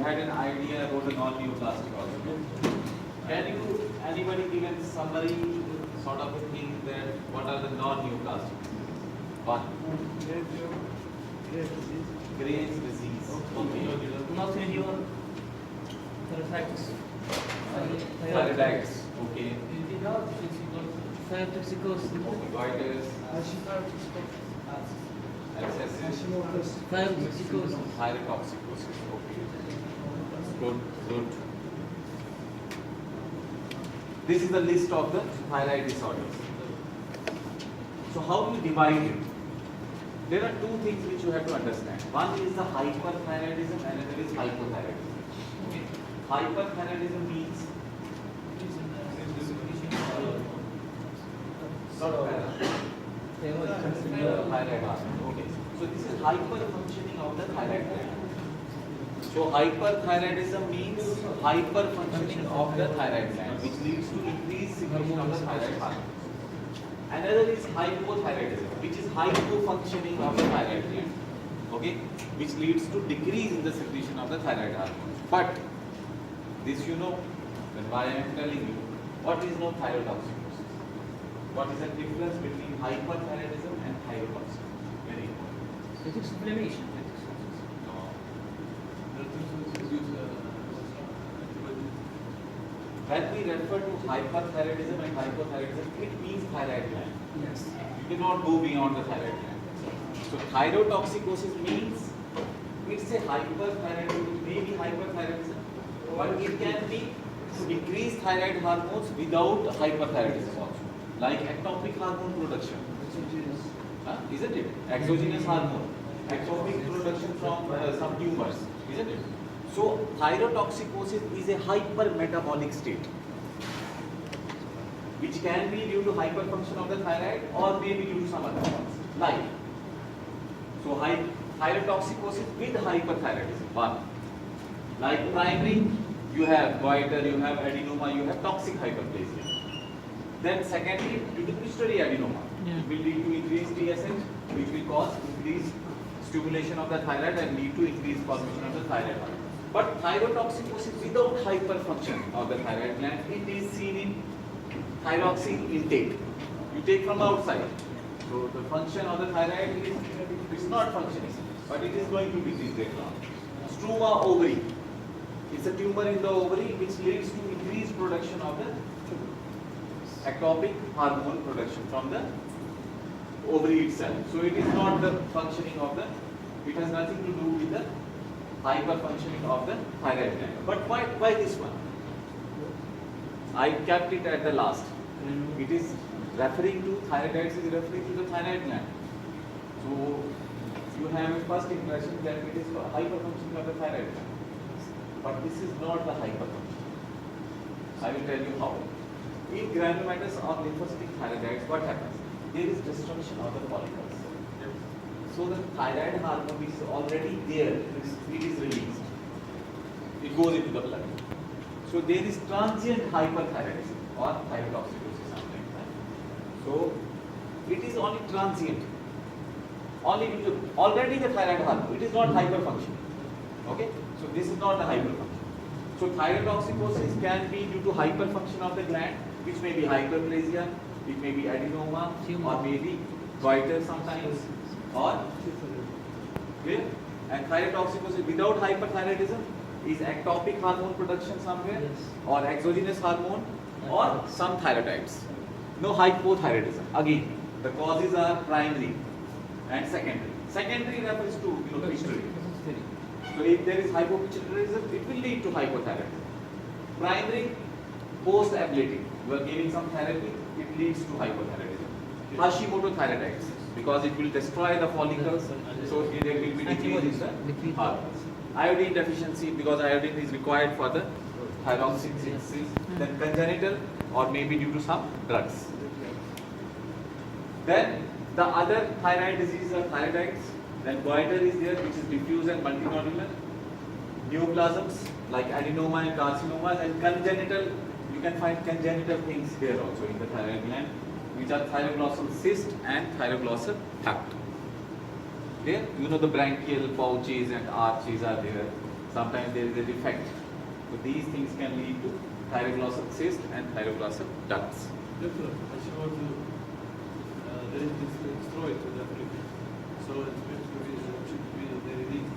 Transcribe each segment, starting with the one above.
had an idea about the non-neoplastic also. Can you, anybody give a summary sort of a thing that what are the non-neoplastic? One. Graves' disease. Okay. Not in your thyroiditis. Thyroiditis. Okay. Thyrotoxicosis. Goiters. Abscesses. Thyrotoxicosis. Thyrotoxicosis. Okay. Good. Good. This is the list of the thyroid disorders. So how do you divide it? There are two things which you have to understand. One is the hyperthyroidism and another is hypothyroidism. Okay. Hyperthyroidism means thyroid hormone. Okay. So this is hyperfunctioning of the thyroid gland. So hyperthyroidism means hyperfunctioning of the thyroid gland, which leads to increased secretion of the thyroid hormone. Another is hypothyroidism, which is hypofunctioning of the thyroid gland, okay, which leads to decrease in the secretion of the thyroid hormone. But this you know, then why I am telling you, what is no thyrotoxicosis? What is the difference between hyperthyroidism and thyrotoxicosis? Very important. It is inflammation. When we refer to hyperthyroidism and hypothyroidism, it means thyroid gland. Yes. You cannot go beyond the thyroid gland. So thyrotoxicosis means it's a hyperthyroidism, it may be hyperthyroidism, but it can be to decrease thyroid hormones without hyperthyroidism also, like ectopic hormone production. Isn't it? Exogenous hormone, ectopic production from some tumors, isn't it? So thyrotoxicosis is a hypermetabolic state, which can be due to hyperfunction of the thyroid or maybe due to some other cause. Like, so thyrotoxicosis with hyperthyroidism. One, like primary, you have goiter, you have adenoma, you have toxic hyperplasia. Then secondly, due to pituitary adenoma, it will lead to increased TSH, which will cause increased stimulation of the thyroid and lead to increased formation of the thyroid hormone. But thyrotoxicosis without hyperfunction of the thyroid gland, it is seen in thyroxine intake. You take from outside. So the function of the thyroid is not functioning, but it is going to decrease later on. Struma ovary. It's a tumor in the ovary which leads to increased production of the ectopic hormone production from the ovary itself. So it is not the functioning of the, it has nothing to do with the hyperfunctioning of the thyroid gland. But why this one? I kept it at the last. It is referring to thyroiditis, is referring to the thyroid gland. So you have a first impression that it is hyperfunctioning of the thyroid gland. But this is not the hyperfunction. I will tell you how. In granulomatous or lymphocytic thyroiditis, what happens? There is destruction of the follicles. So the thyroid hormone is already there, it is released. It goes into the blood. So there is transient hyperthyroidism or thyrotoxicosis sometimes. So it is only transient. Only due to already the thyroid hormone, it is not hyperfunctioning. Okay? So this is not the hyperfunction. So thyrotoxicosis can be due to hyperfunction of the gland, which may be hyperplasia, it may be adenoma, or maybe goiter sometimes, or clear? And thyrotoxicosis without hyperthyroidism is ectopic hormone production somewhere, or exogenous hormone, or some thyroidites. No hypothyroidism. Again, the causes are primary and secondary. Secondary refers to pituitary. So if there is hypopituitarism, it will lead to hypothyroidism. Primary, post-ablative, you are giving some therapy, it leads to hypothyroidism. Hashimoto thyroiditis, because it will destroy the follicles, so there will be decrease in the hormones. Iodine deficiency, because iodine is required for the thyroxine synthesis. Then congenital, or maybe due to some drugs. Then the other thyroid diseases are thyroiditis. Then goiter is there, which is diffuse and multinodular. Neoplasms like adenoma and carcinomas, and congenital, you can find congenital things here also in the thyroid gland, which are thyroglossal cyst and thyroglossal duct. There, you know the branchial pouches and arches are there. Sometimes there is a defect. So these things can lead to thyroglossal cyst and thyroglossal ducts. Doctor, I just want to, there is this thyroid in Africa. So it's meant to be, should be very weak.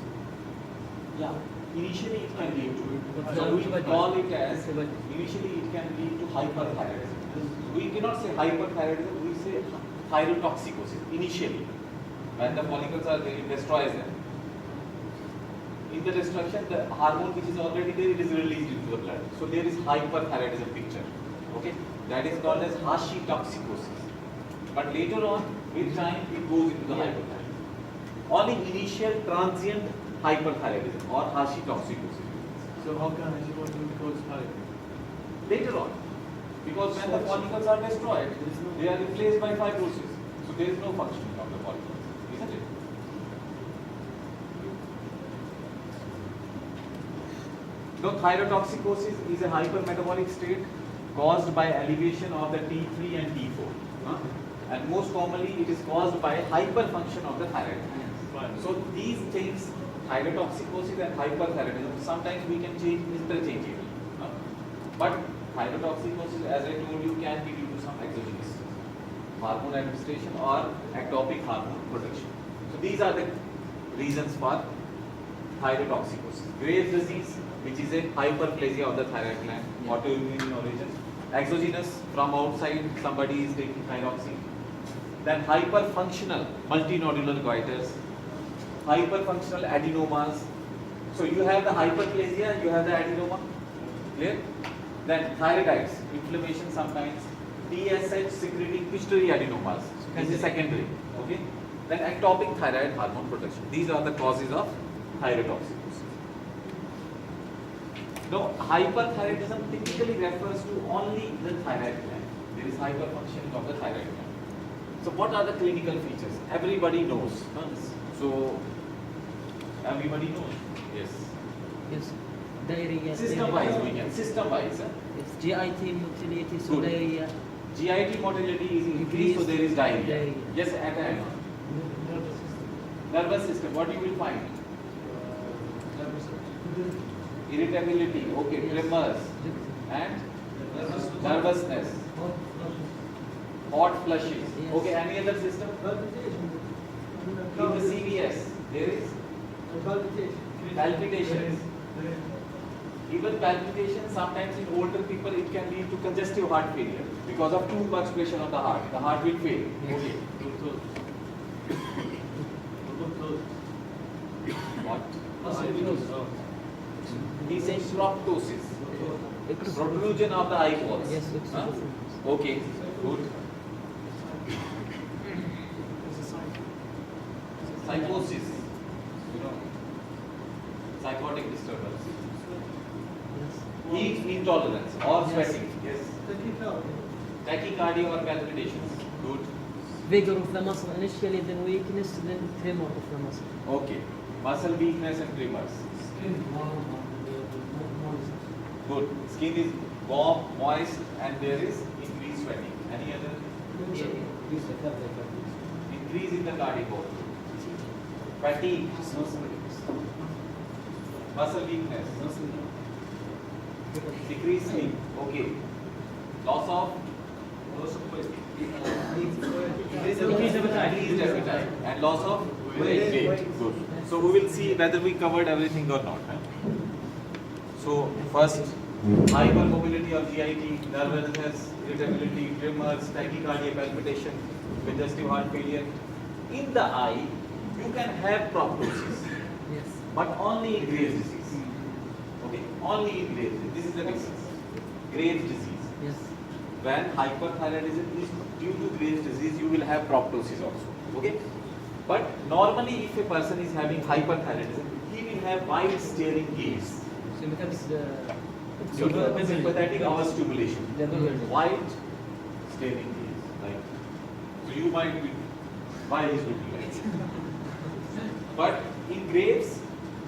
Yeah, initially it can lead to it. But So we but- call it as, but- initially it can lead to hyperthyroidism. We cannot say hyperthyroidism, we say thyrotoxicosis initially. When the follicles are there, it destroys them. In the destruction, the hormone which is already there, it is released into the blood. So there is hyperthyroidism picture. Okay, that is called as Hashimotoxicosis. But later on, with time, it goes into the hyperthyroidism. Only initial transient hyperthyroidism or Hashimotoxicosis. So how can I just want to cause high? Later on, because when the follicles are destroyed, they are replaced by fibrosis. So there is no functioning of the follicles, isn't it? No, thyrotoxicosis is a hypermetabolic state caused by elevation of the T3 and T4. And most commonly, it is caused by hyperfunction of the thyroid. Fine. So these things, thyrotoxicosis and hyperthyroidism, sometimes we can change interchangeably. But thyrotoxicosis, as I told you, can be due to some exogenous hormone administration or ectopic hormone production. So these are the reasons for thyrotoxicosis. Graves' disease, which is a hyperplasia of the thyroid gland, autoimmune in origin. Exogenous, from outside, somebody is taking thyroxine. Then hyperfunctional multinodular goiters, hyperfunctional adenomas. So you have the hyperplasia, you have the adenoma. Clear? Then thyroiditis, inflammation sometimes. TSH secreting pituitary adenomas. This is secondary. Okay? Then ectopic thyroid hormone production. These are the causes of thyrotoxicosis. Now, hyperthyroidism typically refers to only the thyroid gland. There is hyperfunctioning of the thyroid gland. So, what are the clinical features? Everybody knows. So, everybody knows. Yes. Yes. Diarrhea. System-wise, we can. System-wise. It's GIT motility, so Good. diarrhea. GIT motility is increased, so there is diarrhea. Diarrhea. Yes, at the end. Nervous system, what you will find? Irritability, okay, tremors, and nervousness, hot flushes. Okay, any other system? In the CVS, there is palpitations. Even palpitations, sometimes in older people, it can lead to congestive heart failure because of too much pressure on the heart. The heart will fail. Okay. What? He says proptosis. Protrusion of the eyeballs. Yes, it's Huh? Okay, good. Psychosis. You know, psychotic disturbance. Heat intolerance or sweating. Yes. Tachycardia or palpitations. Good. Vigor of the muscle initially, then weakness, then tremor of the muscle. Okay. Muscle weakness and tremors. Good. Skin is warm, moist, and there is increased sweating. Any other? Increase in the cardiac output. Fatigue. Muscle weakness. Decreased sleep. Okay. Loss of Increased appetite. Increased appetite. And loss of weight. Good. So we will see whether we covered everything or not. So first, hypermobility of GIT, nervousness, irritability, tremors, tachycardia, palpitation, congestive heart failure. In the eye, you can have proptosis, Yes. but only in Graves' disease. Okay, only in Graves' disease. This is the difference. Graves' disease. Yes. When hyperthyroidism is due to Graves' disease, you will have proptosis also. Okay? But normally, if a person is having hyperthyroidism, he will have wide staring gaze. So it becomes the Sympathetic overstimulation. the Wide staring gaze. Like, so you might be, why is looking like this? But in Graves,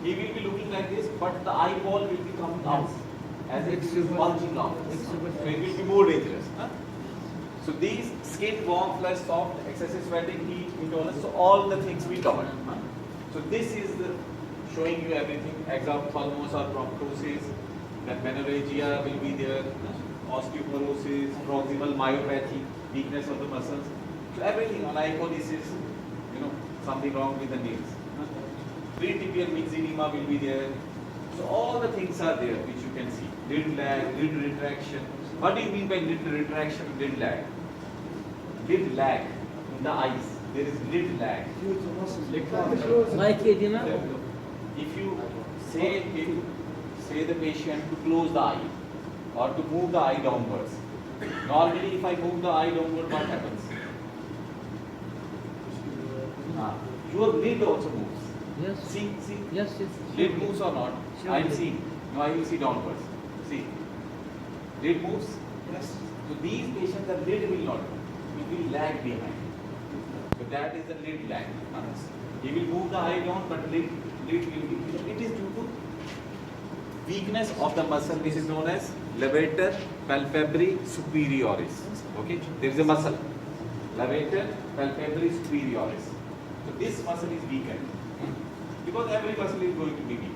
he will be looking like this, but the eyeball will be coming out as if it is bulging out. So it will be more dangerous. Huh? So these skin, warm, flesh, soft, excessive sweating, heat, intolerance, so all the things we covered. Huh? So this is the showing you everything. Exophthalmos or proptosis, then menorrhagia will be there, osteoporosis, proximal myopathy, weakness of the muscles. So everything, onycholysis, something wrong with the nails. Pretibial myxedema will be there. So all the things are there which you can see. Lid lag, lid retraction. What do you mean by lid retraction, lid lag? Lid lag in the eyes. There is lid lag. Like edema? If you say the patient to close the eye or to move the eye downwards. Normally if I move the eye downward, what happens? Your lid also moves. Yes. See. Yes, yes. Lid moves or not? Sure. I am seeing. No, I will see downwards. See. Lid moves? Yes. So these patients, the lid will not move. It will lag behind. So that is the lid lag. He will move the eye down, but lid will be. It is due to weakness of the muscle. This is known as levator palpebri superioris. Okay? There is a muscle. Levator palpebri superioris. So this muscle is weakened. Because every muscle is going to be weak.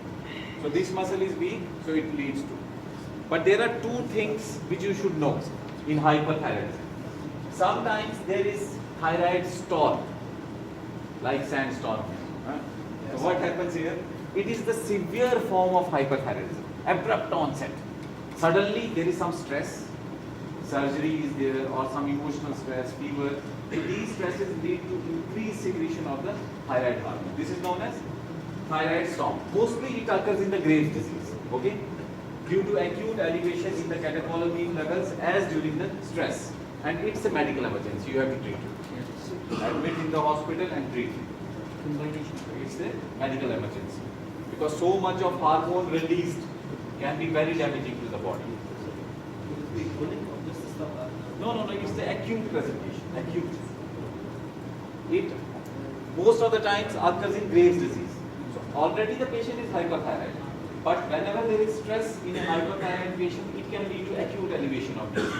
So this muscle is weak, so it leads to. But there are two things which you should know in hyperthyroidism. Sometimes there is thyroid storm, like sandstorm. So what happens here? It is the severe form of hyperthyroidism, abrupt onset. Suddenly there is some stress, surgery is there, or some emotional stress, fever. So these stresses lead to increased secretion of the thyroid hormone. This is known as thyroid storm. Mostly it occurs in the Graves' disease. Okay? Due to acute elevation in the catecholamine levels as during the stress. And it's a medical emergency. You have to treat it. Admit in the hospital and treat it. Combination. It's a medical emergency. Because so much of hormone released can be very damaging to the body. No, it's the acute presentation. Acute. It most of the times occurs in Graves' disease. So already the patient is hyperthyroid. But whenever there is stress in a hyperthyroid patient, it can lead to acute elevation of this,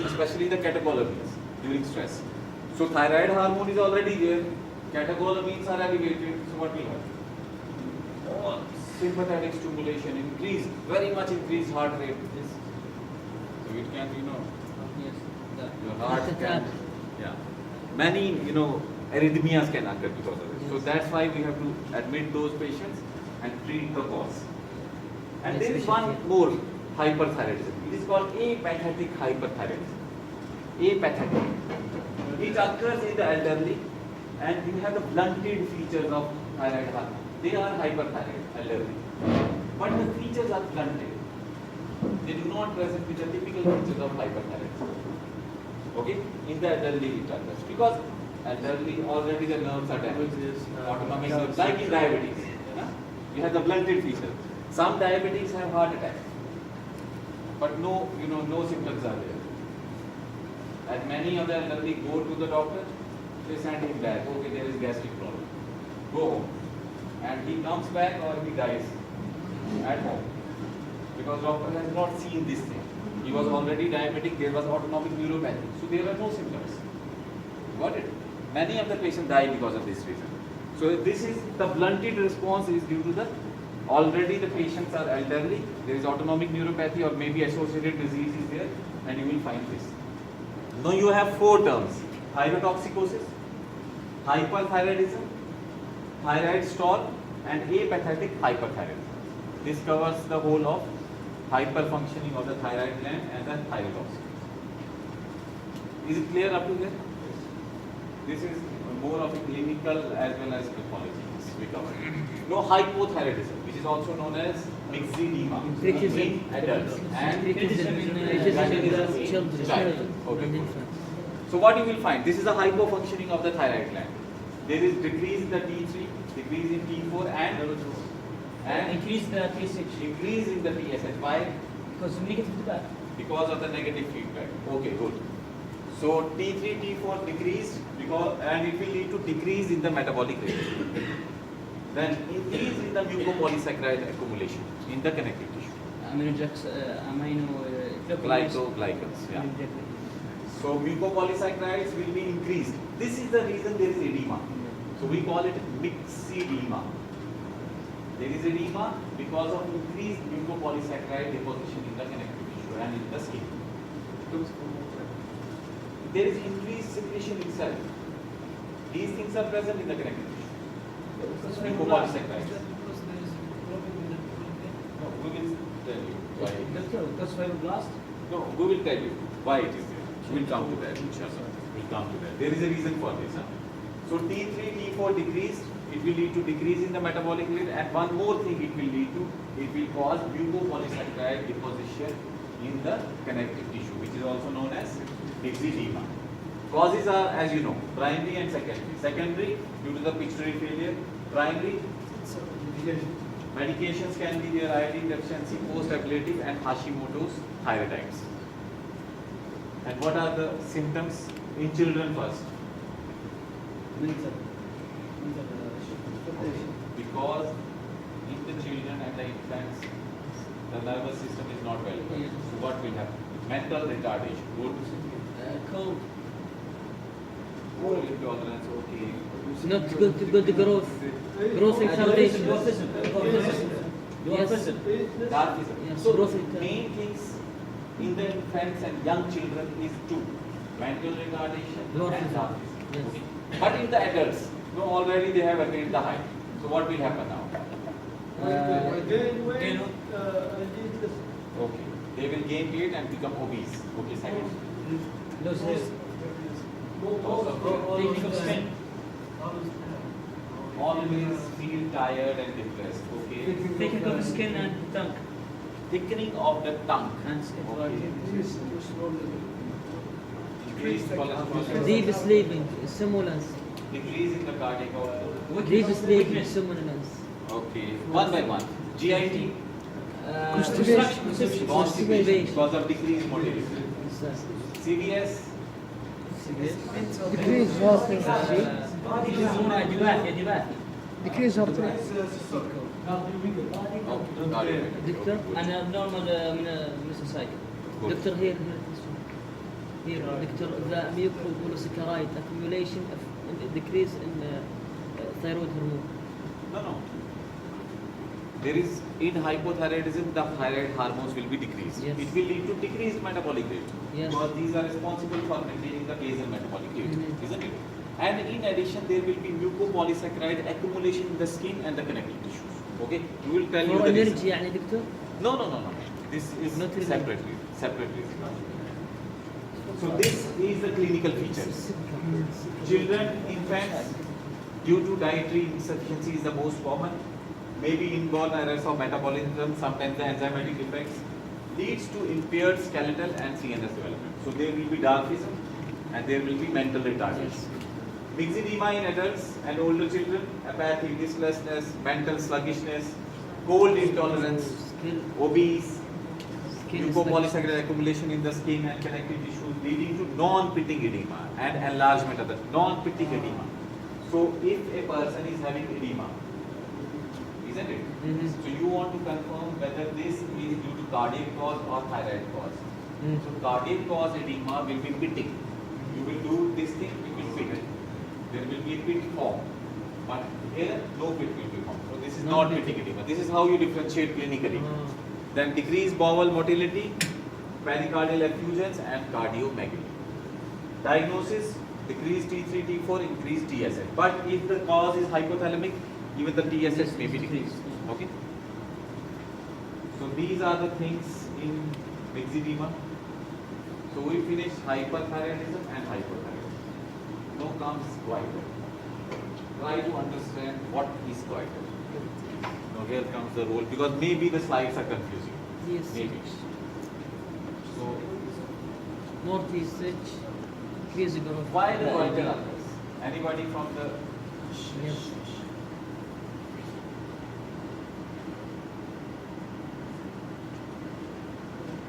especially the catecholamines during stress. So thyroid hormone is already there, catecholamines are elevated, so what will happen? Oh, sympathetic stimulation increased, very much increased heart rate. So it can, your heart can, many, arrhythmias can occur because of it. So that's why we have to admit those patients and treat the cause. And there is one more hyperthyroidism. It is called apathetic hyperthyroidism. Apathetic. It occurs in the elderly, and you have the blunted features of thyroid hormone. They are hyperthyroid, elderly. But the features are blunted. They do not present with the typical features of hyperthyroidism. Okay? In the elderly it occurs. Because elderly, already the nerves are damaged. Autonomic nerves, like in diabetes. You have the blunted features. Some diabetics have heart attack. But no symptoms are there. And many of the elderly go to the doctor, they send him back. Okay, there is gastric problem. Go home. And he comes back or he dies at home. Because doctor has not seen this thing. He was already diabetic, there was autonomic neuropathy. So there are no symptoms. Got it? Many of the patients die because of this reason. So this is the blunted response is due to the already the patients are elderly, there is autonomic neuropathy or maybe associated disease is there, and you will find this. Now you have four terms: thyrotoxicosis, hyperthyroidism, thyroid storm, and apathetic hyperthyroidism. This covers the whole of hyperfunctioning of the thyroid gland and the thyrotoxicosis. Is it clear up to here? This is more of a clinical as well as pathology we cover. No, hypothyroidism, which is also known as myxedema in adults and children. Okay. So what you will find, this is a hypofunctioning of the thyroid gland. There is decrease in the T3, decrease in T4 and increase the TSH. Increase in the TSH. Why? Because of negative feedback. Because of the negative feedback. Okay, good. So T3, T4 decreased and it will lead to decrease in the metabolic rate. Then increase in the mucopolysaccharide accumulation in the connective tissue. Glycols, yeah. So mucopolysaccharides will be increased. This is the reason there is edema. So we call it myxedema. There is edema because of increased mucopolysaccharide deposition in the connective tissue and in the skin. There is increased secretion itself. These things are present in the connective tissue. Mucopolysaccharide. No, we will tell you why. That's fibroblast. No, we will tell you why it is there. We'll come to that, inshallah. We'll come to that. There is a reason for this. Huh? So T3, T4 decreased, it will lead to decrease in the metabolic rate, and one more thing it will lead to, it will cause mucopolysaccharide deposition in the connective tissue, which is also known as myxedema. Causes are, as you know, primary and secondary. Secondary, due to the pituitary failure. Primary, medications can be there, iodine deficiency, post-ablative, and Hashimoto's thyroiditis. And what are the symptoms in children first? Because in the children and the infants, the nervous system is not well. So what will happen? Mental retardation. Good. Cold. Cold intolerance. Okay. Not good growth. Growth retardation. Yes. Dwarfism. Yes, So growth main things in the infants and young children is two: mental retardation and Dwarfism. dwarfism. Yes. Okay. But in the adults, no, already they have attained the height. So what will happen now? Gain weight, gain- Okay. They will gain weight and become obese. Okay, second. Loss hair. Loss of hair. Always feel tired and depressed. Okay. Taking of the skin and tongue. Thickening of the tongue. And skin. Increased cholesterol. Deep sleeping, somnolence. Decrease in the cardiac output. Deep sleeping, somnolence. Okay. One by one. GIT. Constipation. Constipation because of decreased motility. CVS. Decrease heart rate. Decrease heart rate. Oh, got it. Doctor, Good. أنا normal mesocycle. Good. Doctor here Doctor, the mucopolysaccharide accumulation of decrease in thyroid hormone. No. There is in hypothyroidism, the thyroid hormones will be decreased. Yes. It will lead to decreased metabolic rate. Yes. Because these are responsible for maintaining the basal metabolic rate, Mhm. isn't it? And in addition, there will be mucopolysaccharide accumulation in the skin and the connective tissues. Okay? We will tell you For the reason. energy يعني دكتور؟ No. This is Not really. separately. So this is the clinical features. Children, infants, due to dietary insufficiency is the most common. Maybe inborn errors of metabolism, sometimes the enzymatic defects, leads to impaired skeletal and CNS development. So there will be dwarfism and there will be mental retardation. Myxedema in adults and older children, apathy, listlessness, mental sluggishness, cold intolerance, obese, mucopolysaccharide accumulation in the skin and connective tissues, leading to non-pitting edema and enlargement of the non-pitting edema. So if a person is having edema, isn't it? Mhm. So you want to confirm whether this is due to cardiac cause or thyroid cause. Mm. So cardiac cause edema will be pitting. You will do this thing, it will pit. There will be a pit form. But here, no pit will be formed. So this is not pitting edema. This is how you differentiate clinically. Then decreased bowel motility, pericardial effusions and cardiomegaly. Diagnosis, decreased T3, T4, increased TSH. But if the cause is hypothalamic, even the TSH may be decreased. Okay? So these are the things in myxedema. So we finished hyperthyroidism and hypothyroidism. Now comes goiter. Try to understand what is goiter. Now here comes the role, because maybe the slides are confusing. Yes. Maybe. So More TSH, increase growth. why the goiter occurs? Anybody from the Yes.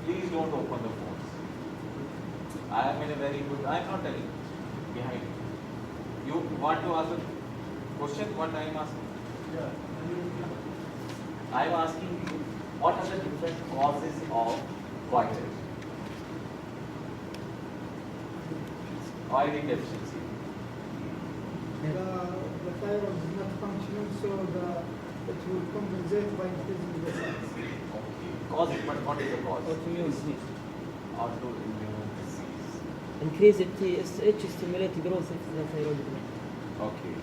Please don't open the phones. I am in a very good. I am not telling. Behind. You want to ask a question? What I am asking? I am asking you, what are the different causes of goiter? Iodine deficiency. The thyroid is not functioning, so the It will compensate by increasing the size. Okay. Cause it, but what is the cause? Autoimmune disease. Autoimmune disease. Increase in TSH stimulate growth of the thyroid gland. Okay.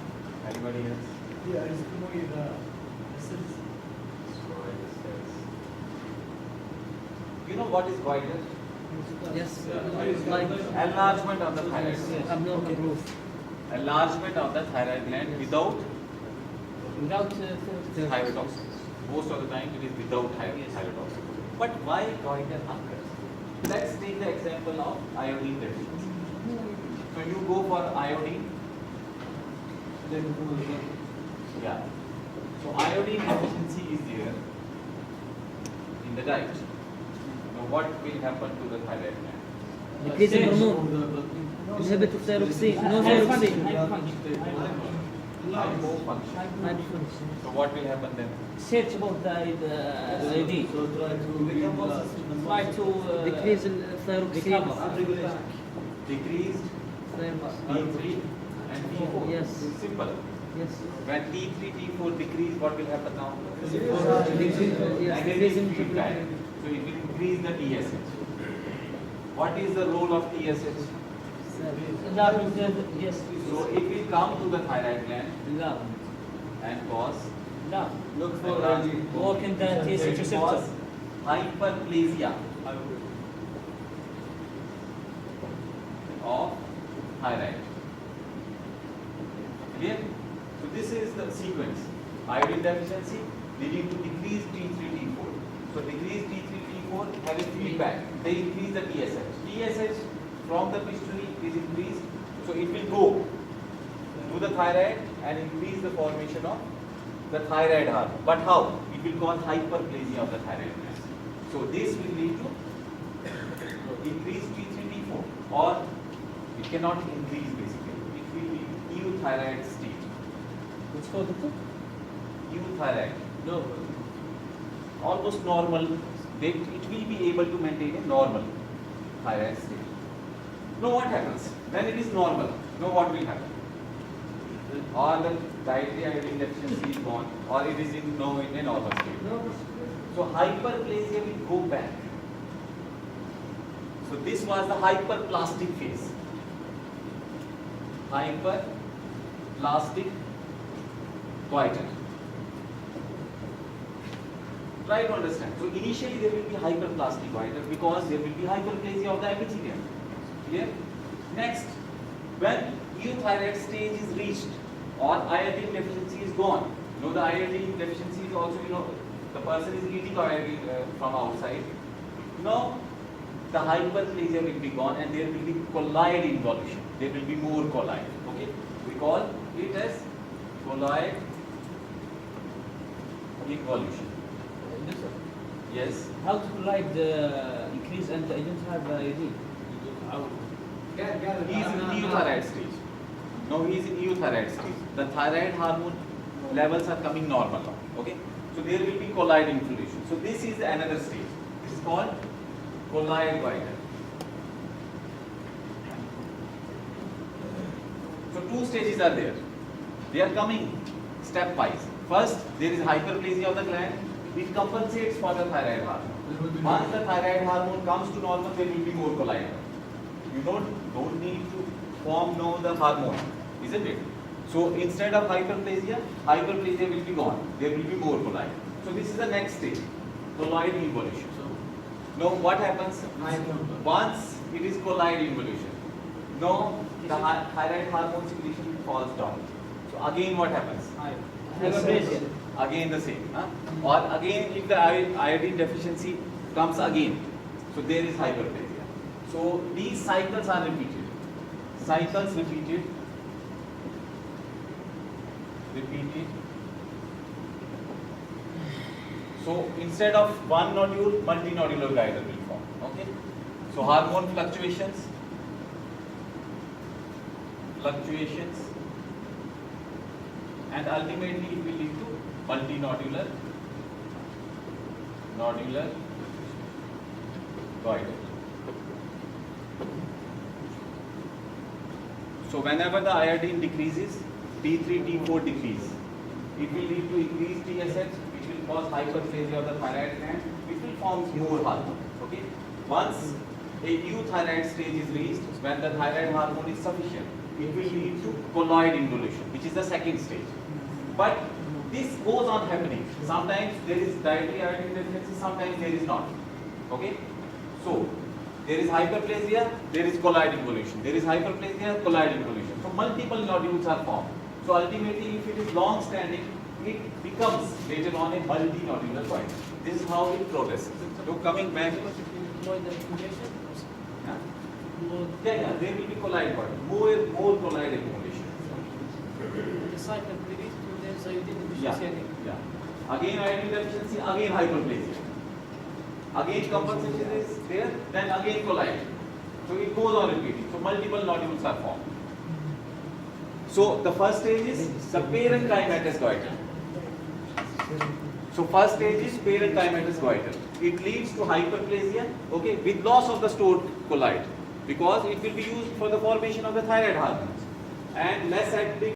Anybody else? Yeah, it's promoting the cells. You know what is goiter? Yes, Yeah. like Enlargement of the thyroid gland. abnormal growth. Enlargement of the thyroid gland without Without thyrotoxins. Most of the time it is without thyrotoxins. But why goiter occurs? Let's take the example of iodine deficiency. So you go for iodine. Yeah. So iodine deficiency is there in the diet. Now what will happen to the thyroid gland? decrease in hormone. Inhibit thyroxine. No thyroxine. Hypofunction. Hyperfunction. So what will happen then? Search about the ID. So try to Try to decrease in thyroxine. Decreased Thyroxine. T3 and T4. Yes. It's simple. Yes. When T3, T4 decrease, what will happen now? Decrease Negative in feedback. So it will increase the TSH. What is the role of TSH? Yes. So it will come to the thyroid gland Love. and cause look for Work in the TSH it receptor. cause hyperplasia of thyroid. Clear? So this is the sequence. Iodine deficiency leading to decreased T3, T4. So decreased T3, T4 have a feedback. They increase the TSH. TSH from the pituitary is increased. So it will go to the thyroid and increase the formation of the thyroid hormone. But how? It will cause hyperplasia of the thyroid gland. So this will lead to increased T3, T4, or it cannot increase basically. It will be euthyroid state. What's called the Euthyroid. No. Almost normal. It will be able to maintain a normal thyroid state. Now what happens? When it is normal, now what will happen? Or the dietary iodine deficiency is gone, or it is in a normal state. So hyperplasia will go back. So this was the hyperplastic phase. Hyperplastic goiter. Try to understand. So initially there will be hyperplastic goiter because there will be hyperplasia of the epithelium. Clear? Next, when euthyroid stage is reached or iodine deficiency is gone. You know the iodine deficiency is also, the person is eating iodine from outside. Now the hyperplasia will be gone and there will be colloid involution. There will be more colloid. Okay? We call it as colloid involution. Yes. How to like the increase and I don't have ID. He is in euthyroid stage. No, he is in euthyroid stage. The thyroid hormone levels are coming normal now. Okay? So there will be colloid inflammation. So this is another stage. This is called colloid goiter. So two stages are there. They are coming stepwise. First, there is hyperplasia of the gland. It compensates for the thyroid hormone. Once the thyroid hormone comes to normal, there will be more colloid. You don't need to form the hormone, isn't it? So instead of hyperplasia will be gone. There will be more colloid. So this is the next stage, colloid involution. Now what happens? Once it is colloid involution, now the thyroid hormone secretion falls down. So again what happens? Again the same. Huh? Or again if the iodine deficiency comes again, so there is hyperplasia. So these cycles are repeated. Cycles repeated. So instead of one nodule, multinodular goiter will form. Okay. So hormone fluctuations, and ultimately it will lead to multinodular goiter. So whenever the iodine decreases, T3, T4 decrease. It will lead to increased TSH, which will cause hyperplasia of the thyroid gland, which will form more hormone. Okay. Once a euthyroid stage is reached, when the thyroid hormone is sufficient, it will lead to colloid involution, which is the second stage. But this goes on happening. Sometimes there is dietary iodine deficiency, sometimes there is not. Okay. So there is hyperplasia, there is colloid involution. There is hyperplasia, colloid involution. So multiple nodules are formed. So ultimately, if it is long standing, it becomes later on a multinodular point. This is how it progresses. So coming back. Yeah, there will be colloid point. More colloid accumulation. The cycle repeats to the iodine Yeah. deficiency again. Yeah. Again iodine deficiency, again hyperplasia. Again compensation is there, then again colloid. So it goes on repeating. So multiple nodules are formed. So the first stage is the parenchymatous goiter. So first stage is parenchymatous goiter. It leads to hyperplasia, okay, with loss of the stored colloid, because it will be used for the formation of the thyroid hormones and less at the